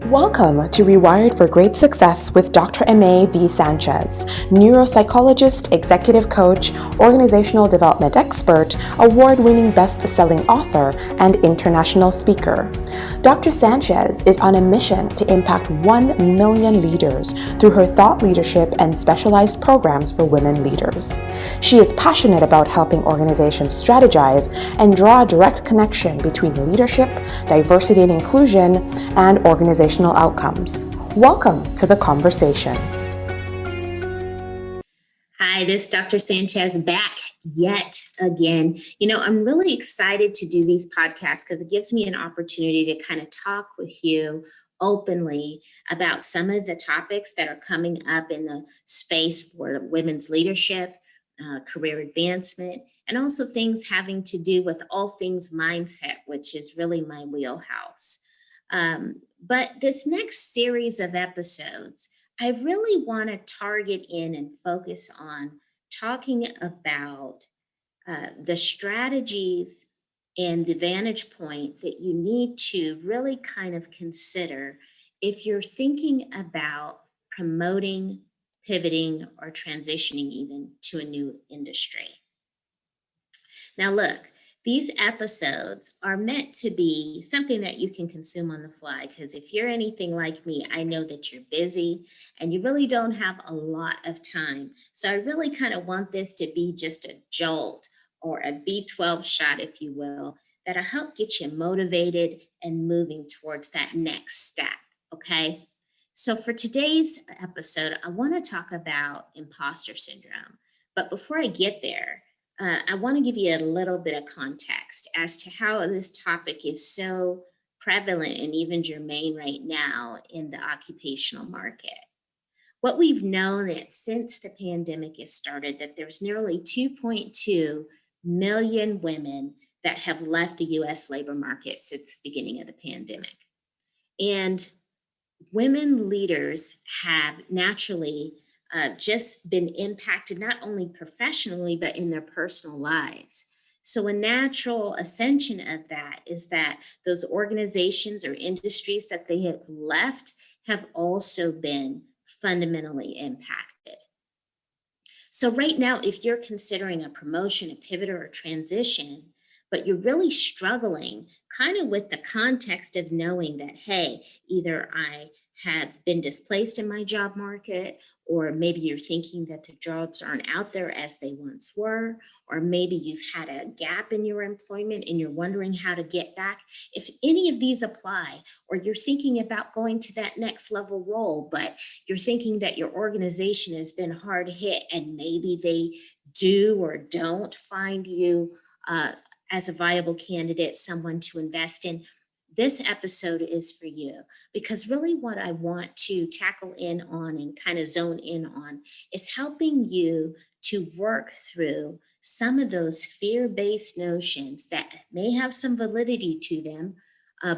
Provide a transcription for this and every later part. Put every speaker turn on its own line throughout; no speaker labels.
Welcome to Rewired for Great Success with Dr. Aimee Sanchez, neuropsychologist, executive coach, organizational development expert, award-winning best-selling author, and international speaker. Dr. Sanchez is on a mission to impact 1 million leaders through her thought leadership and specialized programs for women leaders. She is passionate about helping organizations strategize and draw a direct connection between leadership, diversity and inclusion, and organizational outcomes. Welcome to the conversation.
Hi, this is Dr. Sanchez back yet again. I'm really excited to do these podcasts because it gives me an opportunity to kind of talk with you openly about some of the topics that are coming up in the space for women's leadership, career advancement, and also things having to do with all things mindset, which is really my wheelhouse. But this next series of episodes, I really want to target in and focus on talking about the strategies and the vantage point that you need to really kind of consider if you're thinking about promoting, pivoting, or transitioning even to a new industry. Now, look, these episodes are meant to be something that you can consume on the fly because if you're anything like me, I know that you're busy and you really don't have a lot of time. So I really kind of want this to be just a jolt or a B12 shot, if you will, that'll help get you motivated and moving towards that next step, okay? So for today's episode, I want to talk about imposter syndrome. But before I get there, I want to give you a little bit of context as to how this topic is so prevalent and even germane right now in the occupational market. What we've known that since the pandemic has started, that there's nearly 2.2 million women that have left the U.S. labor market since the beginning of the pandemic. And women leaders have naturally just been impacted not only professionally, but in their personal lives. So a natural ascension of that is that those organizations or industries that they have left have also been fundamentally impacted. So right now, if you're considering a promotion, a pivot, or a transition, but you're really struggling kind of with the context of knowing that, hey, either I have been displaced in my job market, or maybe you're thinking that the jobs aren't out there as they once were, or maybe you've had a gap in your employment and you're wondering how to get back. If any of these apply, or you're thinking about going to that next level role, but you're thinking that your organization has been hard hit and maybe they do or don't find you as a viable candidate, someone to invest in, this episode is for you. Because really what I want to tackle in on and kind of zone in on is helping you to work through some of those fear-based notions that may have some validity to them,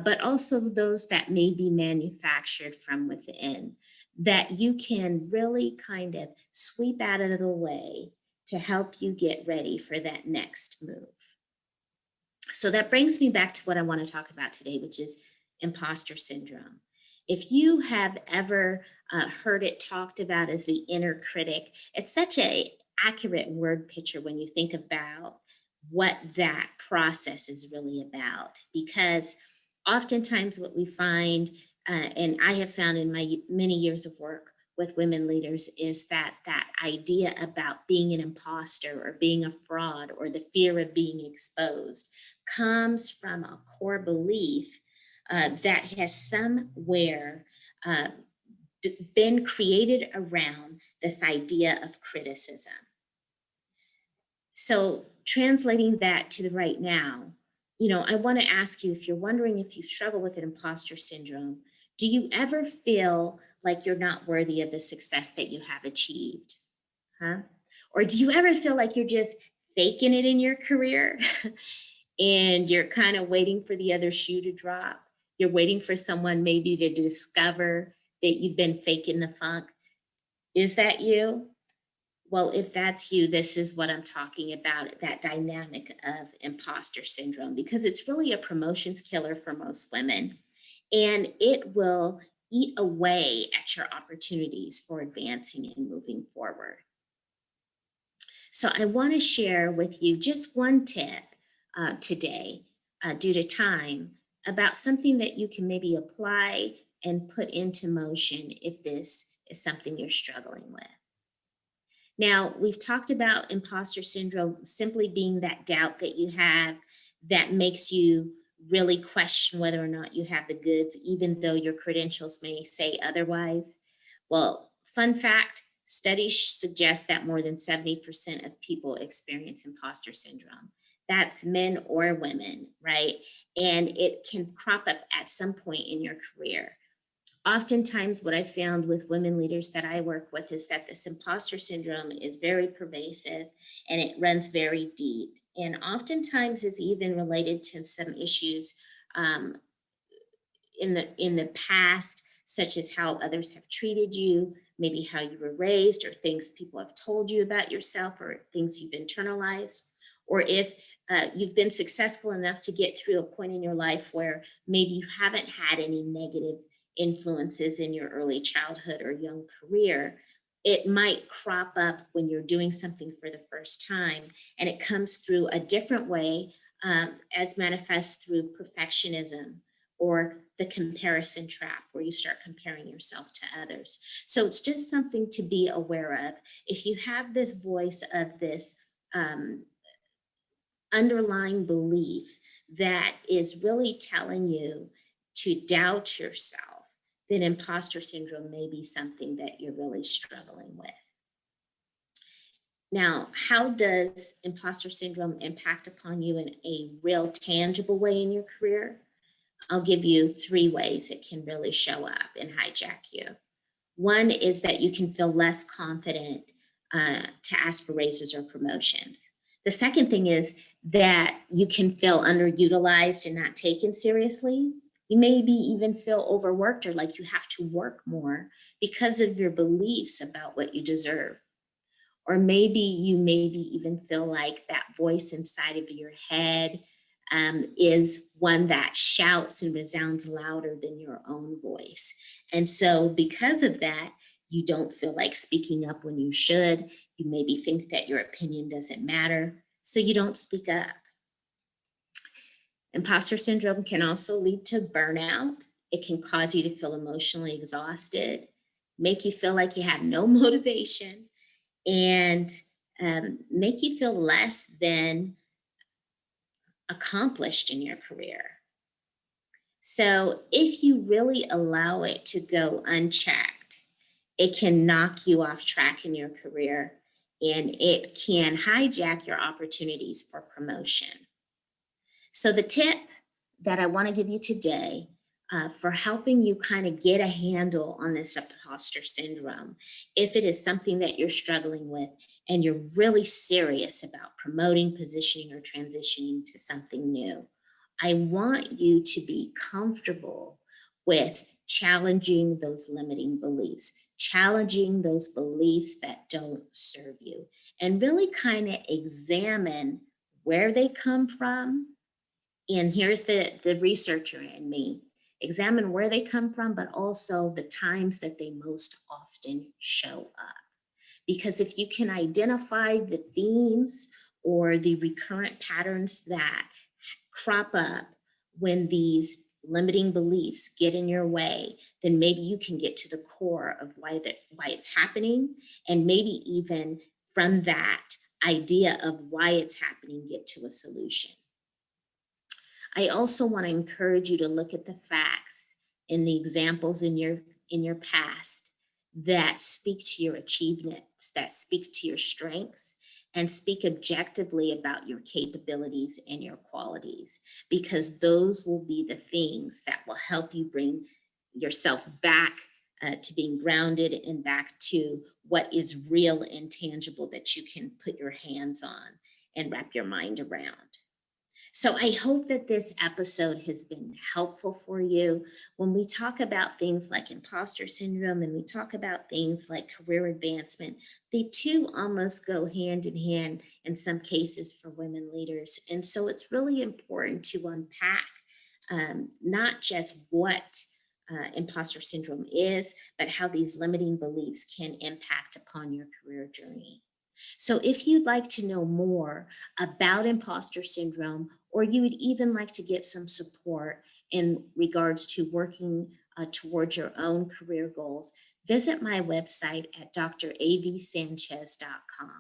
but also those that may be manufactured from within, that you can really kind of sweep out of the way to help you get ready for that next move. So that brings me back to what I want to talk about today, which is imposter syndrome. If you have ever heard it talked about as the inner critic, it's such an accurate word picture when you think about what that process is really about. Because oftentimes what we find, and I have found in my many years of work with women leaders, is that idea about being an imposter or being a fraud or the fear of being exposed comes from a core belief that has somewhere been created around this idea of criticism. So translating that to the right now, I want to ask you, if you're wondering if you struggle with an imposter syndrome, do you ever feel like you're not worthy of the success that you have achieved? Huh? Or do you ever feel like you're just faking it in your career and you're kind of waiting for the other shoe to drop? You're waiting for someone maybe to discover that you've been faking the funk. Is that you? Well, if that's you, this is what I'm talking about, that dynamic of imposter syndrome, because it's really a promotions killer for most women. And it will eat away at your opportunities for advancing and moving forward. So I want to share with you just one tip today, due to time, about something that you can maybe apply and put into motion if this is something you're struggling with. Now, we've talked about imposter syndrome simply being that doubt that you have that makes you really question whether or not you have the goods, even though your credentials may say otherwise. Well, fun fact, studies suggest that more than 70% of people experience imposter syndrome. That's men or women, right? And it can crop up at some point in your career. Oftentimes, what I found with women leaders that I work with is that this imposter syndrome is very pervasive and it runs very deep. And oftentimes is even related to some issues um, in the past, such as how others have treated you, maybe how you were raised, or things people have told you about yourself, or things you've internalized, or if you've been successful enough to get through a point in your life where maybe you haven't had any negative influences in your early childhood or young career. It might crop up when you're doing something for the first time, and it comes through a different way, as manifests through perfectionism or the comparison trap, where you start comparing yourself to others. So it's just something to be aware of. If you have this voice of this um, underlying belief that is really telling you to doubt yourself, then imposter syndrome may be something that you're really struggling with. Now, how does imposter syndrome impact upon you in a real tangible way in your career? I'll give you 3 ways it can really show up and hijack you. One is that you can feel less confident to ask for raises or promotions. The second thing is that you can feel underutilized and not taken seriously. You maybe even feel overworked or like you have to work more because of your beliefs about what you deserve. Or maybe even feel like that voice inside of your head is one that shouts and resounds louder than your own voice. And so, because of that, you don't feel like speaking up when you should. You maybe think that your opinion doesn't matter, so you don't speak up. Imposter syndrome can also lead to burnout. It can cause you to feel emotionally exhausted, make you feel like you have no motivation, and make you feel less than accomplished in your career. So, if you really allow it to go unchecked, it can knock you off track in your career and it can hijack your opportunities for promotion. So, the tip that I want to give you today for helping you kind of get a handle on this imposter syndrome, if it is something that you're struggling with and you're really serious about promoting, positioning, or transitioning to something new, I want you to be comfortable with challenging those limiting beliefs, challenging those beliefs that don't serve you, and really kind of examine where they come from. And here's the researcher in me. Examine where they come from, but also the times that they most often show up. Because if you can identify the themes or the recurrent patterns that crop up when these limiting beliefs get in your way, then maybe you can get to the core of why it's happening, and maybe even from that idea of why it's happening, get to a solution. I also want to encourage you to look at the facts and the examples in your past that speak to your achievements, that speak to your strengths, and speak objectively about your capabilities and your qualities, because those will be the things that will help you bring yourself back to being grounded and back to what is real and tangible that you can put your hands on and wrap your mind around. So I hope that this episode has been helpful for you. When we talk about things like imposter syndrome and we talk about things like career advancement, they too almost go hand in hand in some cases for women leaders. And so it's really important to unpack not just what imposter syndrome is, but how these limiting beliefs can impact upon your career journey. So if you'd like to know more about imposter syndrome, or you would even like to get some support in regards to working towards your own career goals, visit my website at dravsanchez.com.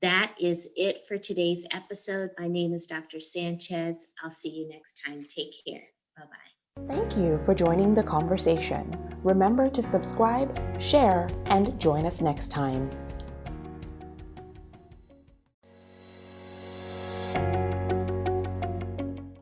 That is it for today's episode. My name is Dr. Sanchez. I'll see you next time. Take care. Bye-bye.
Thank you for joining the conversation. Remember to subscribe, share, and join us next time.